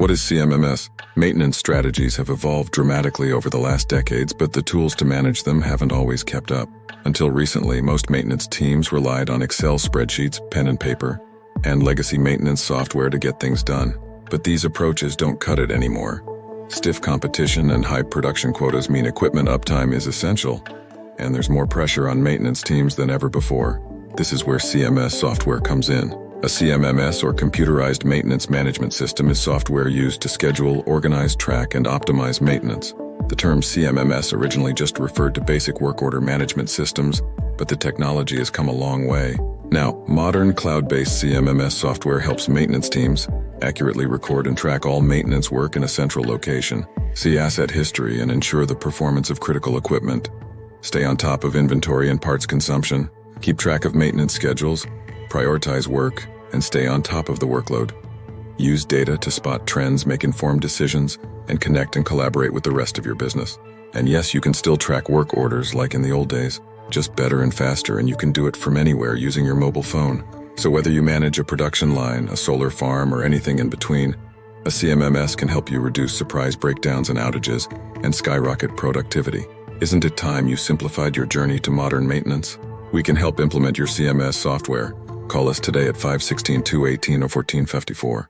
What is CMMS? Maintenance strategies have evolved dramatically over the last decades, but the tools to manage them haven't always kept up. Until recently, most maintenance teams relied on Excel spreadsheets, pen and paper, and legacy maintenance software to get things done. But these approaches don't cut it anymore. Stiff competition and high production quotas mean equipment uptime is essential, and there's more pressure on maintenance teams than ever before. This is where CMS software comes in. A CMMS, or computerized maintenance management system, is software used to schedule, organize, track, and optimize maintenance. The term CMMS originally just referred to basic work order management systems, but the technology has come a long way. Now, modern cloud-based CMMS software helps maintenance teams accurately record and track all maintenance work in a central location, see asset history, and ensure the performance of critical equipment. Stay on top of inventory and parts consumption, keep track of maintenance schedules, prioritize work, and stay on top of the workload. Use data to spot trends, make informed decisions, and connect and collaborate with the rest of your business. And yes, you can still track work orders like in the old days, just better and faster, and you can do it from anywhere using your mobile phone. So whether you manage a production line, a solar farm, or anything in between, a CMMS can help you reduce surprise breakdowns and outages and skyrocket productivity. Isn't it time you simplified your journey to modern maintenance? We can help implement your CMS software. Call us today at 516-218 or 1454.